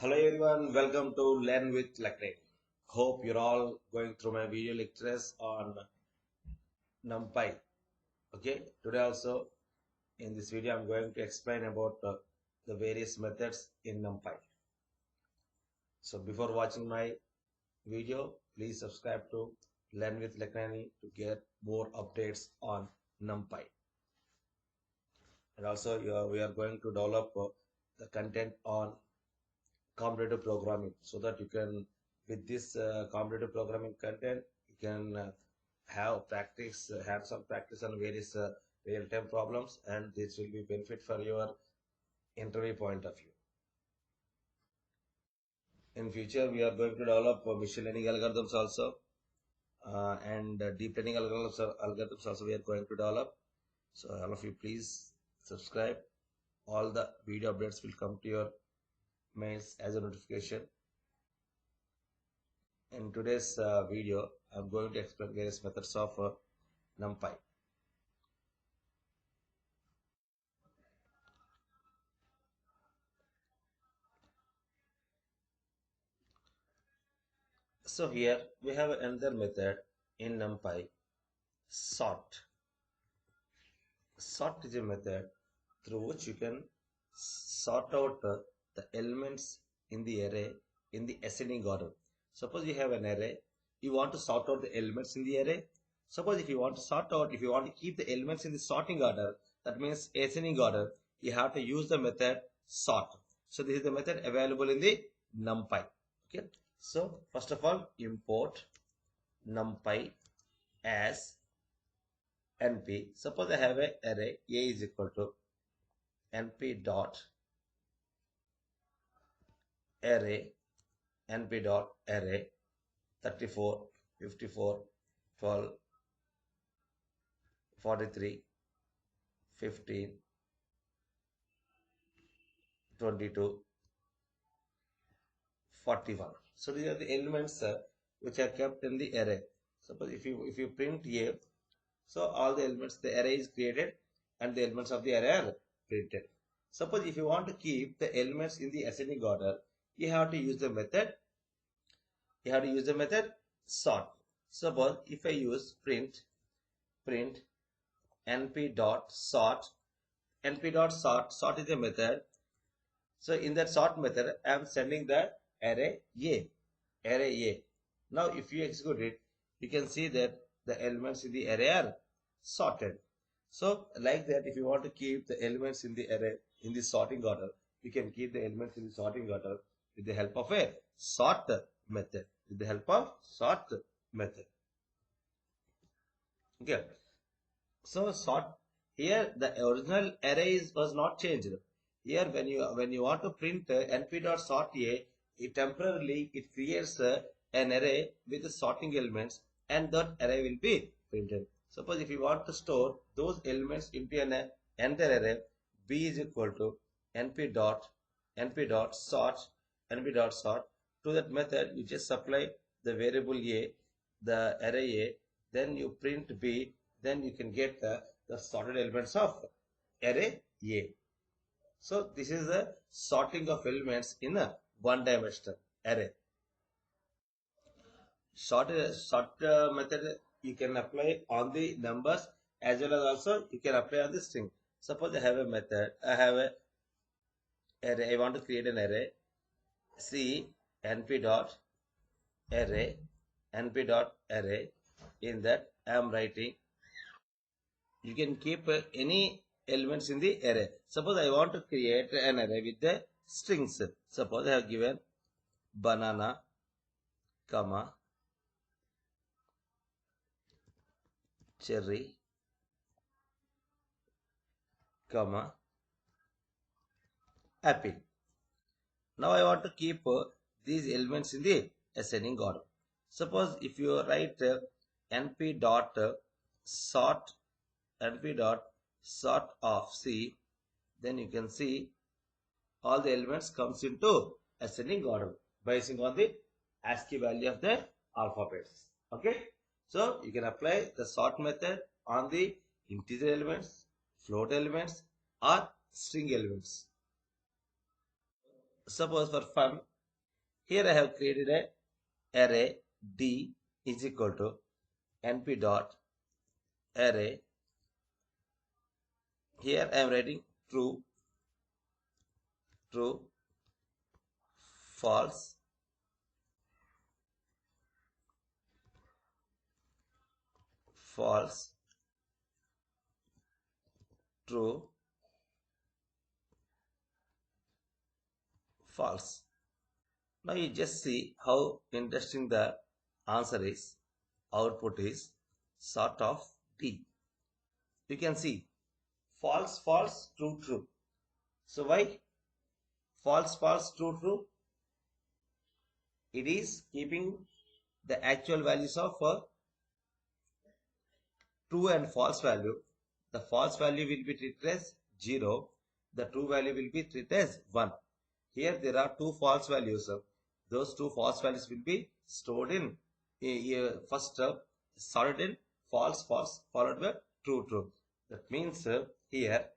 Hello everyone, welcome to Learn with Lakineni. Hope you're all going through my video lectures on Numpy. Okay, today also in this video I'm going to explain about the various methods in Numpy. So before watching my video, please subscribe to Learn with Lakineni to get more updates on Numpy. And also we are going to develop the content on competitive programming so that you can with this competitive programming content you can have some practice on various real-time problems, and this will be benefit for your interview point of view. In future we are going to develop machine learning algorithms also, and deep learning algorithms also we are going to develop. So all of you please subscribe. All the video updates will come to your mails as a notification. In today's video, I'm going to explain various methods of Numpy. So here we have another method in Numpy, sort. Sort is a method through which you can sort out the elements in the array in the ascending order. Suppose you have an array, you want to sort out the elements in the array. Suppose if you want to keep the elements in the sorting order, that means ascending order, you have to use the method sort. So this is the method available in the Numpy. Okay. So first of all, import Numpy as NP. Suppose I have an array A is equal to NP dot array, NP dot array 34, 54, 12, 43, 15, 22, 41. So these are the elements which are kept in the array. Suppose if you print A, so all the elements, the array is created and the elements of the array are printed. Suppose if you want to keep the elements in the ascending order, you have to use the method sort. Suppose if I use print np dot sort, sort is a method. So in that sort method, I am sending the array A. Now if you execute it, you can see that the elements in the array are sorted. So like that, if you want to keep the elements in the array in the sorting order, you can keep the elements in the sorting order with the help of a sort method. Okay. So sort here the original array was not changed. Here when you want to print np.sort A, it temporarily creates an array with the sorting elements, and that array will be printed. Suppose if you want to store those elements into an entire array, B is equal to np.sort. To that method, you just supply the variable A, the array A, then you print B, then you can get the sorted elements of array A. So this is the sorting of elements in a one-dimensional array. Sort method you can apply on the numbers as well as also you can apply on the string. Suppose I have a method, I have a array, I want to create an array. C np dot array, in that I am writing, you can keep any elements in the array. Suppose I want to create an array with the strings. Suppose I have given banana, comma, cherry, comma, apple. Now I want to keep these elements in the ascending order. Suppose if you write np dot sort of C, then you can see all the elements comes into ascending order based on the ASCII value of the alphabets. Okay, so you can apply the sort method on the integer elements, float elements, or string elements. Suppose for fun, Here I have created a array D is equal to np dot array. Here I am writing true, true, false, false, true, false. Now you just see how interesting the answer is. Output is sort of D. You can see false, false, true, true. So why false, false, true, true? It is keeping the actual values of true and false value. The false value will be treated as 0. The true value will be treated as 1. Here there are two false values. Those two false values will be stored in first sorted in false, false, followed by true, true. That means here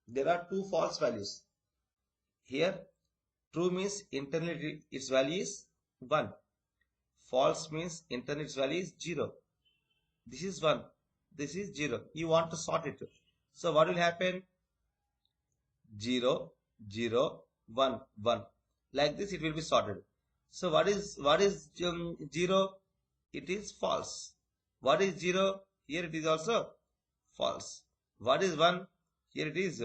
there are two false values. Here true means internally its value is 1. False means internally its value is 0. This is 1. This is 0. You want to sort it. So what will happen? 0, 0, 1, 1. Like this it will be sorted. So what is 0? It is false. What is 0? Here it is also false. What is 1? Here it is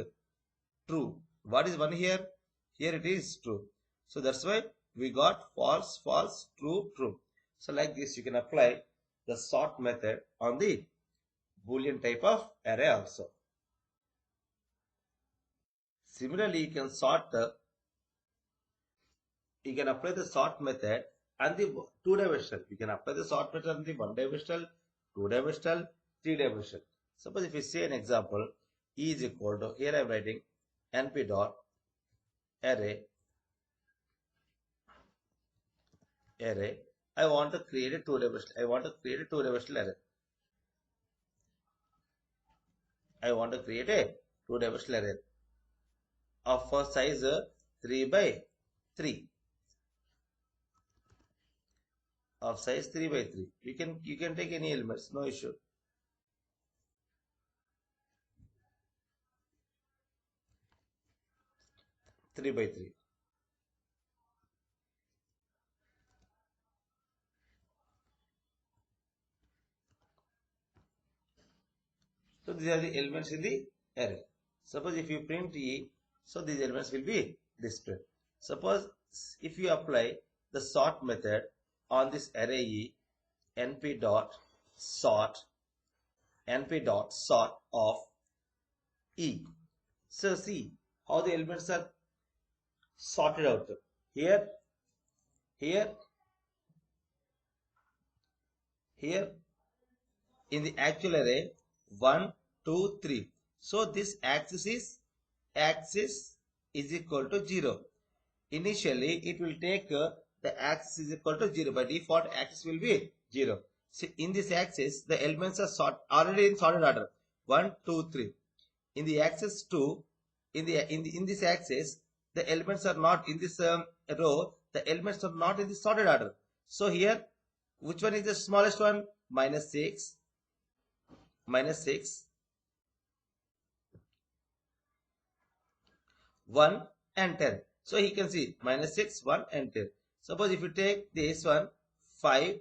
true. What is 1 here? Here it is true. So that's why we got false, false, true, true. So like this you can apply the sort method on the Boolean type of array also. Similarly, you can apply the sort method on the two-dimensional. You can apply the sort method on the one-dimensional, two-dimensional, three-dimensional. Suppose if we say an example, E is equal to, here I am writing np dot array. I want to create a two-dimensional. Array. I want to create a two-dimensional array of size 3 by 3. Of size 3 by 3. You can take any elements, no issue. Three by 3. So these are the elements in the array. Suppose if you print E, so these elements will be displayed. Suppose if you apply the sort method on this array E, np dot sort of E. So see how the elements are sorted out. Here in the actual array 1, 2, 3. So this axis is equal to 0. Initially it will take the axis is equal to 0. By default axis will be 0. So in this axis the elements are already in sorted order 1, 2, 3. In the axis 2, in this axis the elements are not in this row. The elements are not in the sorted order. So here which one is the smallest one? Minus 6, 1 and 10. So he can see minus 6, 1 and 10. Suppose if you take this one 5,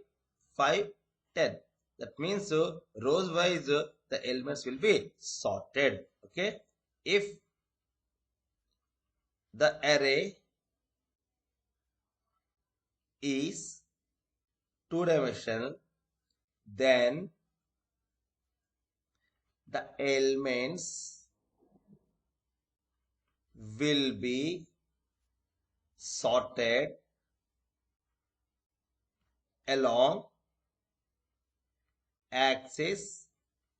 5, 10. That means rows wise the elements will be sorted. Okay. If the array is two-dimensional, then the elements will be sorted along axis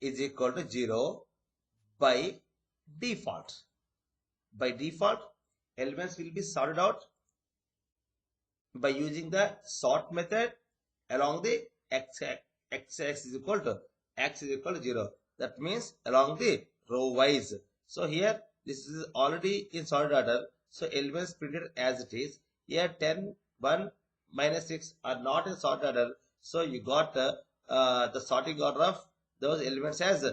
is equal to 0 by default. By default, elements will be sorted out by using the sort method along the x-axis is equal to 0. That means along the row wise. So here this is already in sorted order. So elements printed as it is. Here 10, 1, minus 6 are not in sort order. So you got the sorting order of those elements as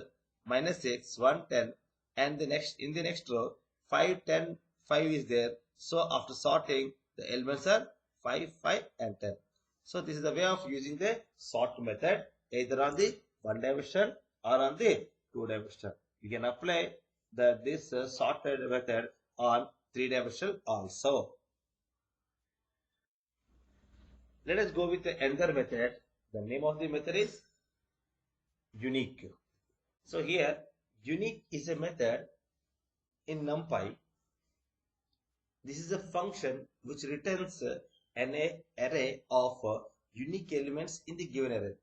minus 6, 1, 10, and the next in the next row 5, 10, 5 is there. So after sorting, the elements are 5, 5, and 10. So this is the way of using the sort method either on the one dimension or on the two dimension. You can apply this sorted method on three dimension also. Let us go with the another method. The name of the method is unique. So here unique is a method in NumPy. This is a function which returns an array of unique elements in the given array.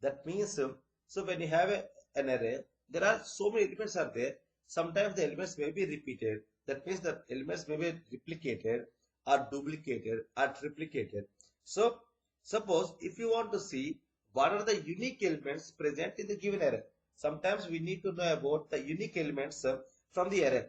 That means, so when you have an array, there are so many elements are there. Sometimes the elements may be repeated. That means the elements may be replicated or duplicated or triplicated. So suppose if you want to see what are the unique elements present in the given array, sometimes we need to know about the unique elements from the array.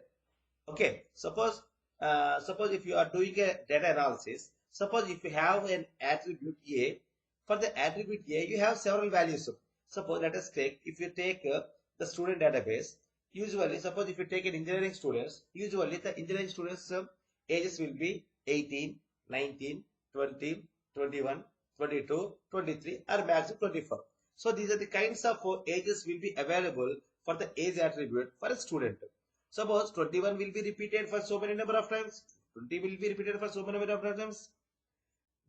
Okay, suppose if you are doing a data analysis, suppose if you have an attribute A, for the attribute A you have several values. Suppose let us take, if you take the student database, usually suppose if you take an engineering students, usually the engineering students ages will be 18, 19, 20, 21, 22, 23 or maximum 24. So these are the kinds of ages will be available for the age attribute for a student. Suppose 21 will be repeated for so many number of times, 20 will be repeated for so many number of times,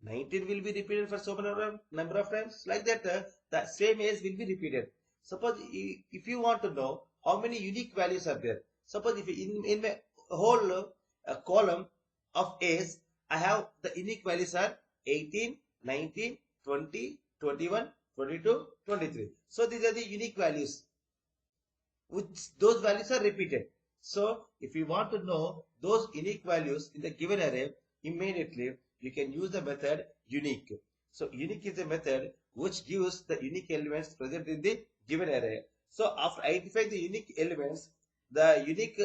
19 will be repeated for so many number of times. Like that, the same age will be repeated. Suppose if you want to know how many unique values are there, suppose if in the whole column of age, I have the unique values are 18, 19, 20, 21, 22, 23. So these are the unique values, which those values are repeated. So if you want to know those unique values in the given array, immediately you can use the method unique. So unique is a method which gives the unique elements present in the given array. So after identifying the unique elements, the unique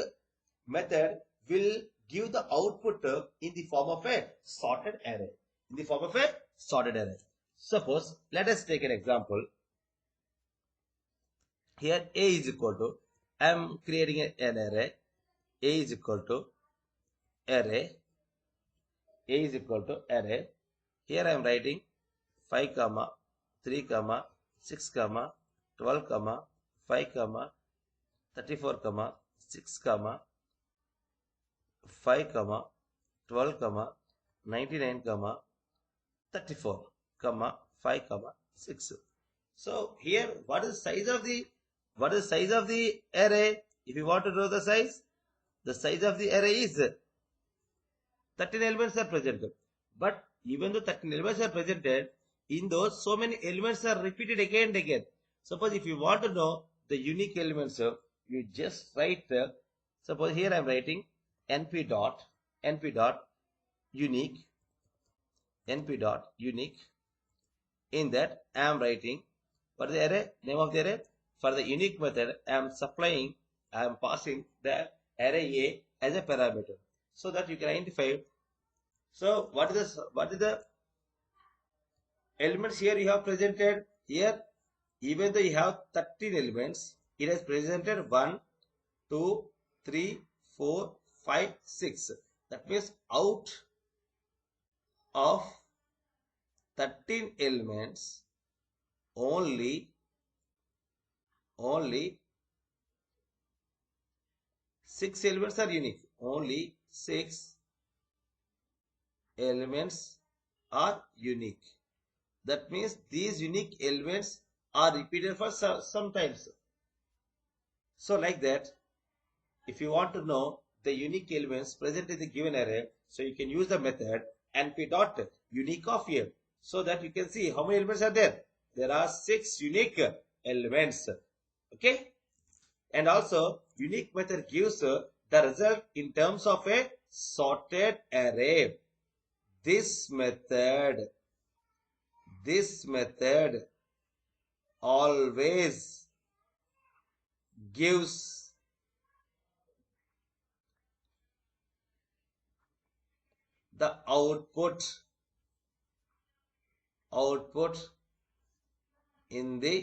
method will give the output in the form of a sorted array. In the form of a sorted array. Suppose, let us take an example. Here A is equal to, I am creating an array. A is equal to array. A is equal to array. Here I am writing 5, 3, 6, 12, 5, 34, 6, 5, 12, 99, 34, 5, 6. So here what is the size of the array? If you want to know the size of the array is 13 elements are presented. But even though 13 elements are presented, in those so many elements are repeated again and again. Suppose if you want to know the unique elements, you just write, suppose here I am writing np dot unique, in that I am writing what is the array, name of the array. For the unique method, I am passing the array A as a parameter, so that you can identify. So what is the elements here you have presented here? Even though you have 13 elements, it has presented 1, 2, 3, 4, 5, 6. That means out of 13 elements, only 6 elements are unique. Only 6 elements are unique. That means these unique elements are repeated for some times. So like that, if you want to know the unique elements present in the given array, so you can use the method np dot unique of A, so that you can see how many elements are there. There are 6 unique elements. Okay. And also unique method gives the result in terms of a sorted array. This method always gives the output in the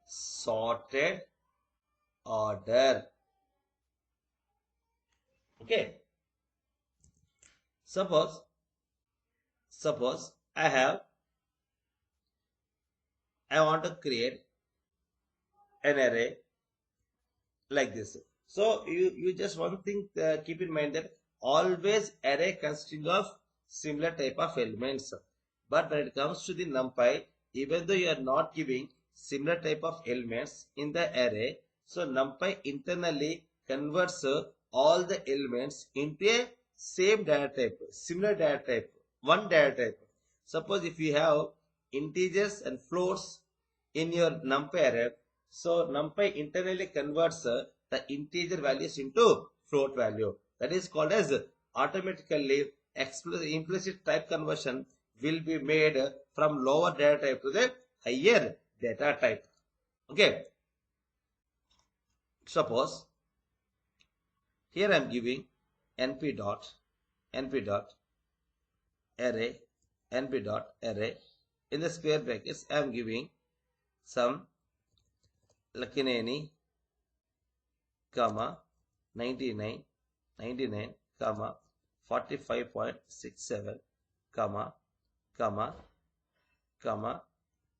sorted order. Okay. Suppose I want to create an array like this. So you just one thing keep in mind that always array consisting of similar type of elements. But when it comes to the NumPy, even though you are not giving similar type of elements in the array, so NumPy internally converts all the elements into a same data type, similar data type, one data type. Suppose if you have integers and floats in your NumPy array, so NumPy internally converts the integer values into float value. That is called as automatically implicit type conversion will be made from lower data type to the higher data type. Okay. Suppose here I am giving np dot array in the square brackets I am giving some Lakineni, comma 99, comma 45.67, comma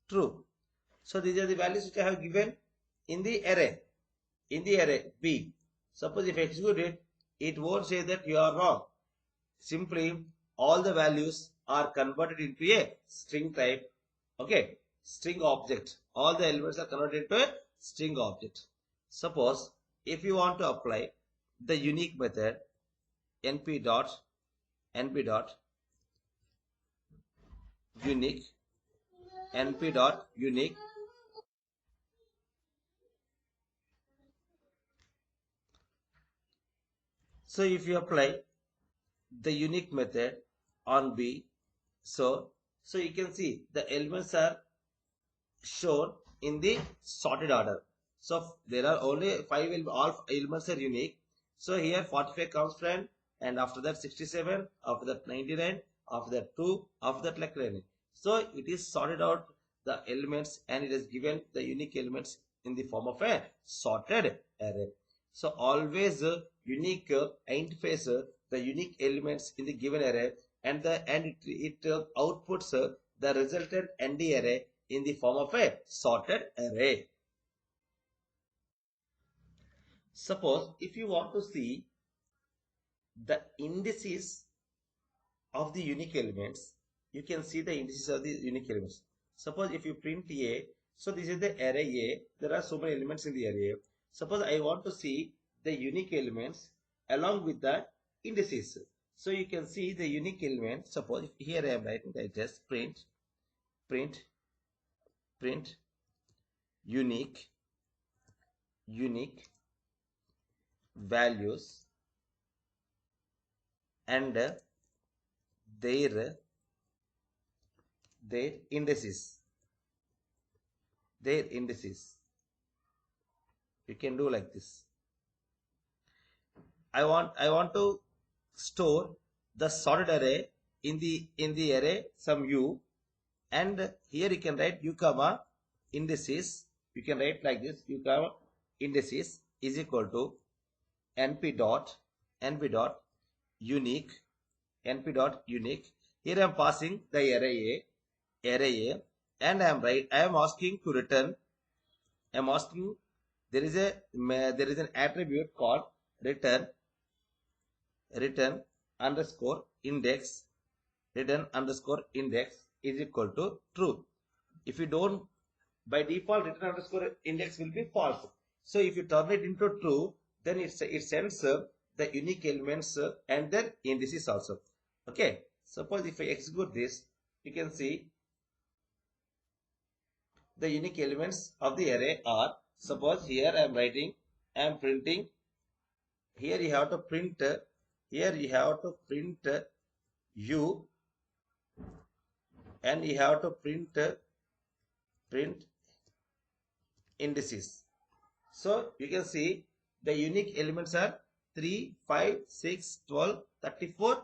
true. So these are the values which I have given in the array. B. Suppose if I execute it, it won't say that you are wrong. Simply all the values are converted into a string type. Okay, string object. All the elements are converted into a string object. Suppose if you want to apply the unique method np dot unique so if you apply the unique method on B, so you can see the elements are shown in the sorted order. So there are only all elements are unique. So here 45 comes from, and after that 67, after that 99, after that 2, after that Lakineni. So it is sorted out the elements and it is given the unique elements in the form of a sorted array. So always unique identifies the unique elements in the given array and it outputs the resultant ND array in the form of a sorted array. Suppose if you want to see the indices of the unique elements, you can see the indices of the unique elements. Suppose if you print A, so this is the array A, there are so many elements in the array. Suppose I want to see the unique elements along with the indices. So you can see the unique element. Suppose here I am writing the address print unique values and their indices. You can do like this. I want to store the sorted array in the array some u, and here you can write u comma indices. You can write like this: u comma indices is equal to np dot unique Here I am passing the array A, and I am asking to return. There is an attribute called return underscore index is equal to true. If you don't, by default return underscore index will be false. So if you turn it into true, then it sends the unique elements and then indices also. Okay, suppose if I execute this, you can see the unique elements of the array are, suppose here I am printing. Here you have to print u, and you have to print indices. So you can see the unique elements are 3, 5, 6, 12, 34,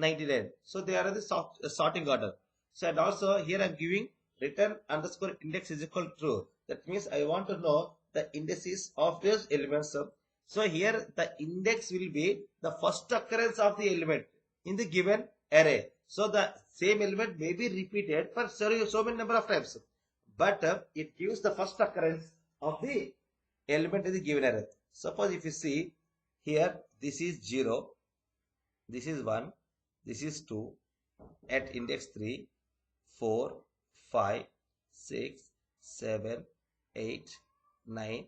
99. So they are in the sorting order. So and also here I'm giving return underscore index is equal to true. That means I want to know the indices of those elements. So here the index will be the first occurrence of the element in the given array. So the same element may be repeated for so many number of times, but it gives the first occurrence of the element in the given array. Suppose if you see here, this is 0, this is 1, this is 2, at index 3, 4, 5, 6, 7, 8, 9,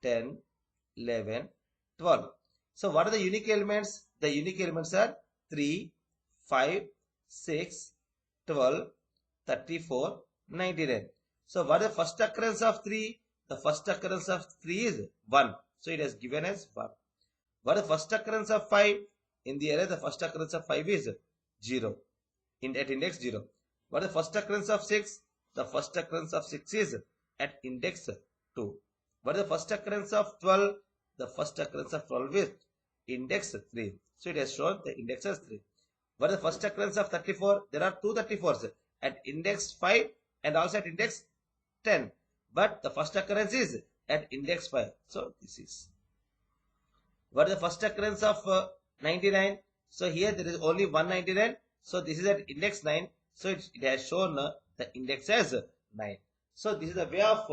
10, 11, 12. So what are the unique elements? The unique elements are 3, 5, 6, 12, 34, 99. So what is the first occurrence of 3? The first occurrence of 3 is 1. So it is given as 1. What is the first occurrence of 5? In the array, the first occurrence of 5 is 0. At index 0. What is the first occurrence of 6? The first occurrence of 6 is at index 2. What is the first occurrence of 12? The first occurrence of 12 is index 3. So it has shown the index as 3. What is the first occurrence of 34? There are two 34s at index 5 and also at index 10. But the first occurrence is at index 5. So this is. What is the first occurrence of 99? So here there is only 199. So this is at index 9. So it has shown the index as 9. So this is the way of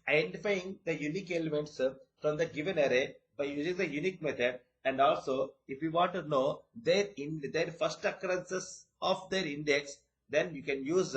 identifying the unique elements from the given array by using the unique method. And also if you want to know their first occurrences of their index, then you can use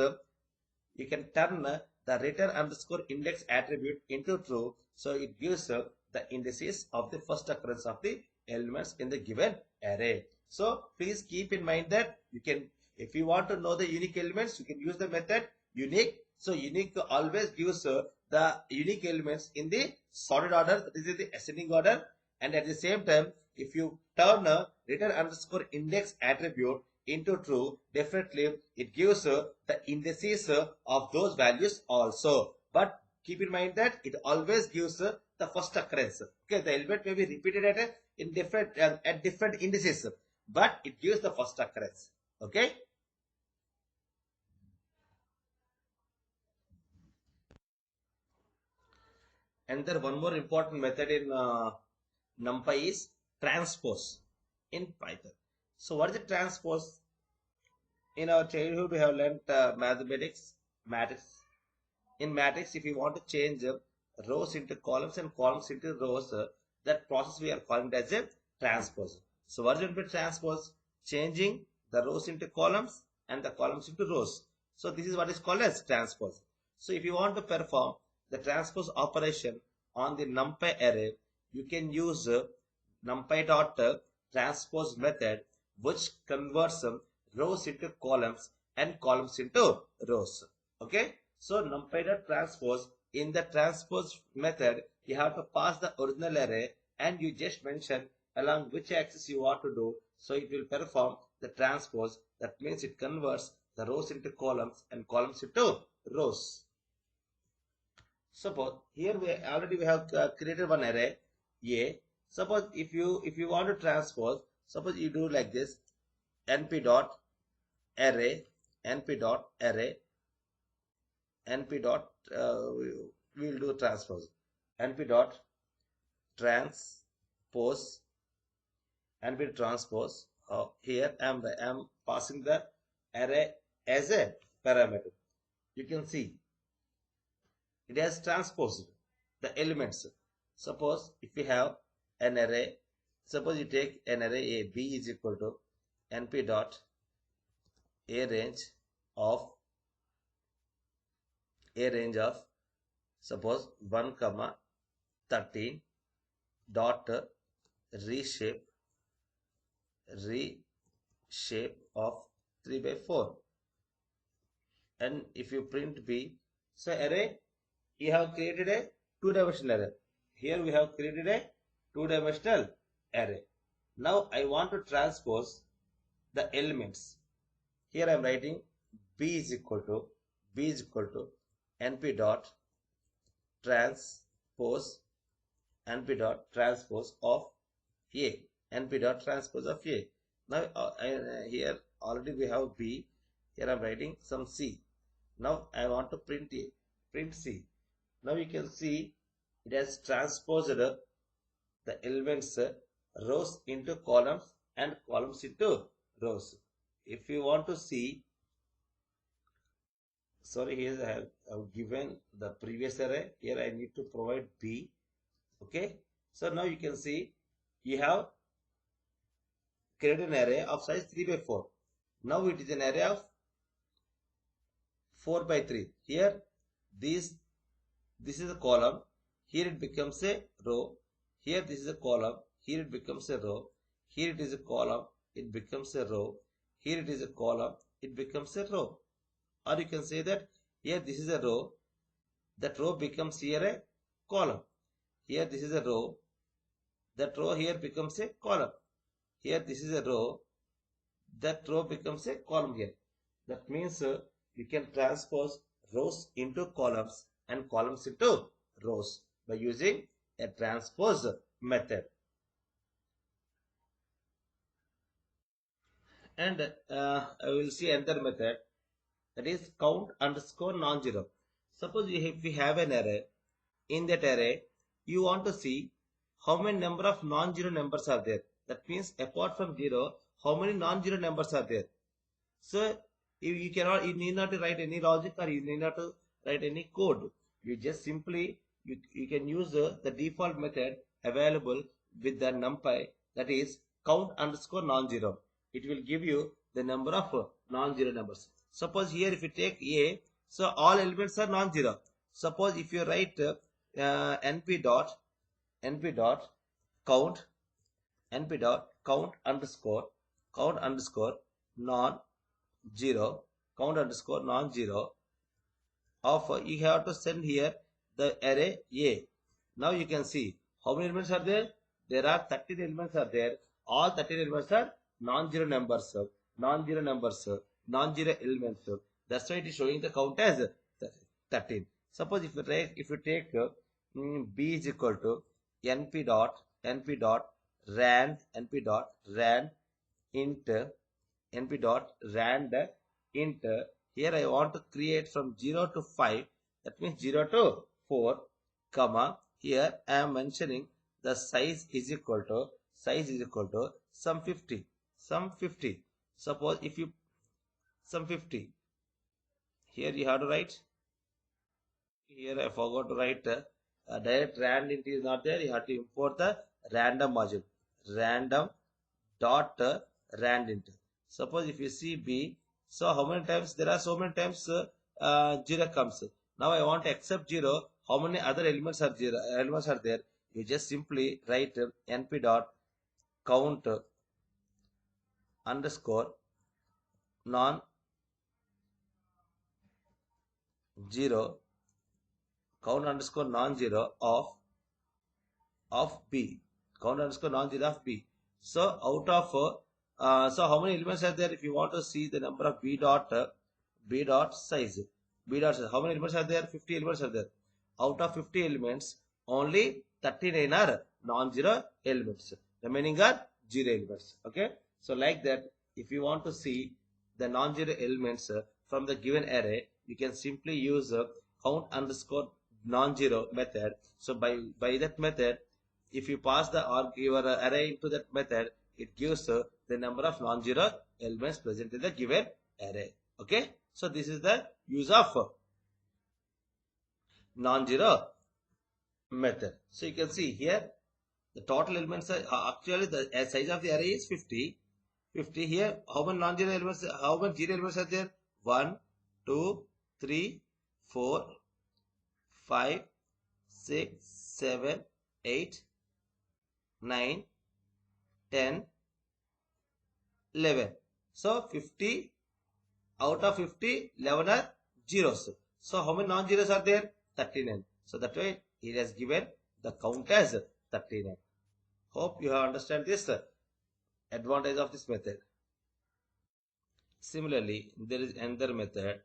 you can turn the return underscore index attribute into true. So it gives the indices of the first occurrence of the elements in the given array. So please keep in mind that you can, if you want to know the unique elements, you can use the method unique. So unique always gives the unique elements in the sorted order, that is in the ascending order. And at the same time, if you turn return underscore index attribute into true, definitely it gives the indices of those values also. But keep in mind that it always gives the first occurrence. Okay, the element may be repeated at different indices, but it gives the first occurrence. Okay. And there one more important method in NumPy is transpose in Python. So what is the transpose? In our childhood we have learnt mathematics, matrix. In matrix, if you want to change rows into columns and columns into rows, that process we are calling it as a transpose. So what is it by transpose? Changing the rows into columns and the columns into rows. So this is what is called as transpose. So if you want to perform the transpose operation on the NumPy array, you can use NumPy.transpose method, which converts rows into columns and columns into rows. Okay. So NumPy.transpose, in the transpose method, you have to pass the original array and you just mention along which axis you want to do. So it will perform the transpose. That means it converts the rows into columns and columns into rows. Suppose here we have created one array A. Suppose if you want to transpose, suppose you do like this: np.array, np.array, we will do transpose, np.transpose, np.transpose. Here I am passing the array as a parameter. You can see it has transposed the elements. Suppose if you have an array, suppose you take an array A, B is equal to np.a range of suppose 1 comma 13 dot reshape of 3 by 4. And if you print B, so array, you have created a two-dimensional array. Here we have created a two-dimensional array. Now I want to transpose the elements. Here I am writing B is equal to np.transpose of A, np.transpose of A. Now here already we have B. Here I am writing some C. Now I want to print A. Print C. Now you can see it has transposed the elements rows into columns and columns into rows. If you want to see, sorry, here I have given the previous array. Here I need to provide B. Okay. So now you can see you have created an array of size 3 by 4. Now it is an array of 4 by 3. Here this is a column. Here it becomes a row. Here this is a column. Here it becomes a row. Here it is a column. It becomes a row. Here it is a column. It becomes a row. Or you can say that here this is a row. That row becomes here a column. Here this is a row. That row here becomes a column. Here this is a row. That row becomes a column here. That means you can transpose rows into columns and columns into rows by using a transpose method. And I will see another method, that is count underscore non-zero. Suppose if we have an array, in that array you want to see how many number of non-zero numbers are there. That means apart from 0, how many non-zero numbers are there. So you need not to write any logic, or you need not to write any code. You just simply you can use the default method available with the NumPy, that is count underscore non-zero. It will give you the number of non-zero numbers. Suppose here if you take A, so all elements are non-zero. Suppose if you write np dot count underscore non-zero of you have to send here the array A. Now you can see how many elements are there. There are 13 elements are there. All 13 elements are non-zero numbers, non-zero elements. That's why it is showing the count as 13. Suppose if you take B is equal to np dot rand int here I want to create from 0 to 5, that means 0 to 4, comma, here I am mentioning the size is equal to some 50. Suppose if you some 50, here you have to write, here I forgot to write direct rand int is not there. You have to import the random module, random dot rand int. Suppose if you see B, so how many times there are, so many times 0 comes. Now I want to accept 0. How many other elements are there? You just simply write np dot count underscore non zero of B, count underscore non-zero of B. So out of so how many elements are there? If you want to see the number of B dot size, how many elements are there? 50 elements are there. Out of 50 elements, only 39 are non-zero elements. Remaining are 0 elements. Okay. So like that, if you want to see the non-zero elements from the given array, you can simply use count underscore non-zero method. So by that method, if you pass your array into that method, it gives the number of non-zero elements present in the given array. Okay. So this is the use of non-zero method. So you can see here the total elements are actually the size of the array is 50. Here, how many non-zero elements, how many zero elements are there? 1, 2, 3, 4, 5, 6, 7, 8, 9, 10, 11. So 50 out of 50, 11 are zeros. So how many non-zeros are there? 39. So that way it has given the count as 39. Hope you have understand this advantage of this method. Similarly, there is another method.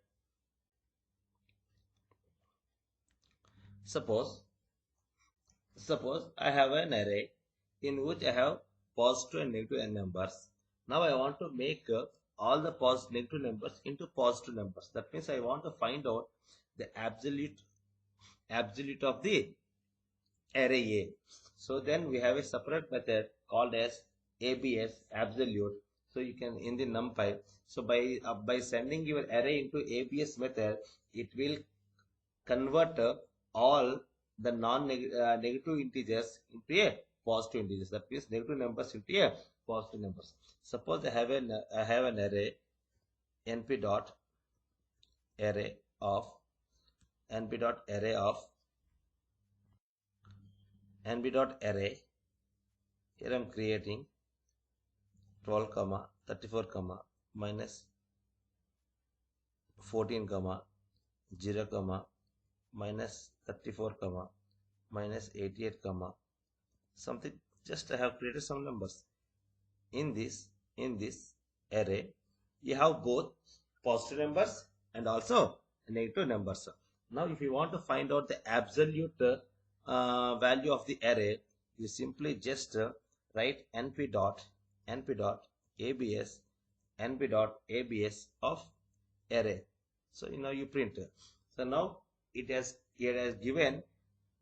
Suppose I have an array in which I have positive and negative n numbers. Now I want to make all the negative numbers into positive numbers. That means I want to find out the absolute of the array A. So then we have a separate method called as ABS, absolute. So you can in the NumPy. So by sending your array into ABS method, it will convert all the negative integers into a positive integers. That means negative numbers into a positive numbers. Suppose I have an array np dot array of np dot array of np dot array. Here I am creating 12 comma 34 comma minus 14 comma 0 comma minus 34 comma minus 88 comma something. Just I have created some numbers. In this array you have both positive numbers and also negative numbers. Now if you want to find out the absolute value of the array, you simply just write np dot abs np dot abs of array. So now you print. So now it has given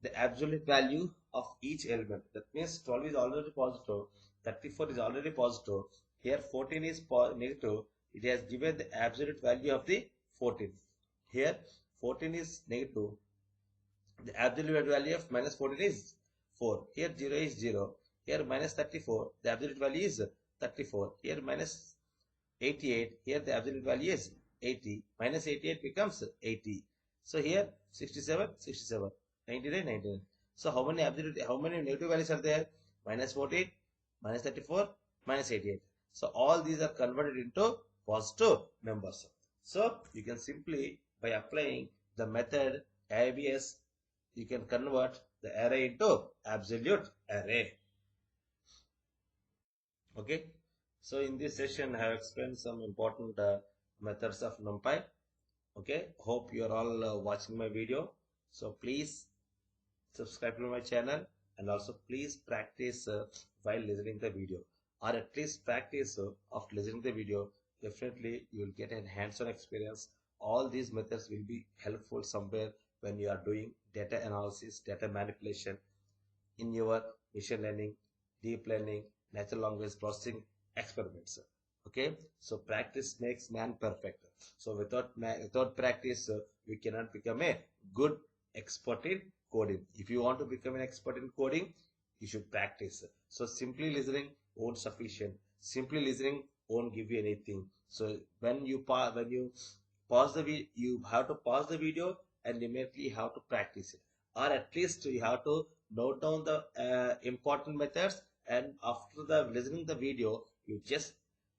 the absolute value of each element. That means 12 is already positive, 34 is already positive. Here 14 is negative. It has given the absolute value of the 14. Here 14 is negative. The absolute value of minus 14 is 4. Here 0 is 0. Here minus 34. The absolute value is 34. Here minus 88. Here the absolute value is 80. Minus 88 becomes 80. So here 67, 67, 99, 99. So how many negative values are there? Minus 14, minus 34, minus 88. So all these are converted into positive numbers. So you can simply, by applying the method ABS, you can convert the array into absolute array. Okay. So in this session, I have explained some important methods of NumPy. Okay. Hope you are all watching my video. So please subscribe to my channel, and also please practice while listening the video, or at least practice of listening the video. Definitely you will get a hands-on experience. All these methods will be helpful somewhere when you are doing data analysis, data manipulation in your machine learning, deep learning, natural language processing experiments. Okay, so practice makes man perfect. So without practice, you cannot become a good expert in coding. If you want to become an expert in coding, you should practice. So simply listening won't sufficient. Simply listening won't give you anything. So when you pause the video, you have to pause the video and immediately have to practice it, or at least you have to note down the important methods, and after the listening the video, you just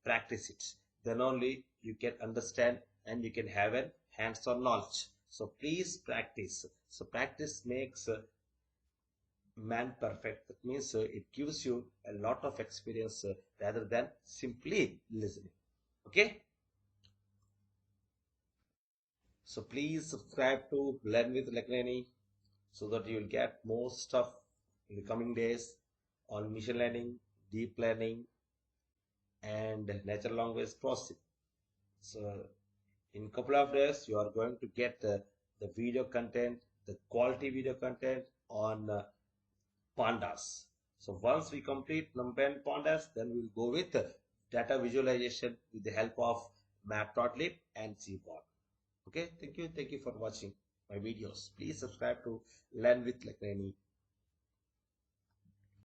practice it. Then only you can understand and you can have a hands-on knowledge. So please practice. So practice makes man perfect. That means it gives you a lot of experience rather than simply listening. Okay. So please subscribe to Learn with Lakineni, so that you will get more stuff in the coming days on machine learning, deep learning, and natural language processing. So in couple of days, you are going to get the video content, the quality video content on pandas. So once we complete NumPy and pandas, then we'll go with data visualization with the help of Matplotlib and Cbot. Okay, thank you for watching my videos. Please subscribe to Learn with Lakineni.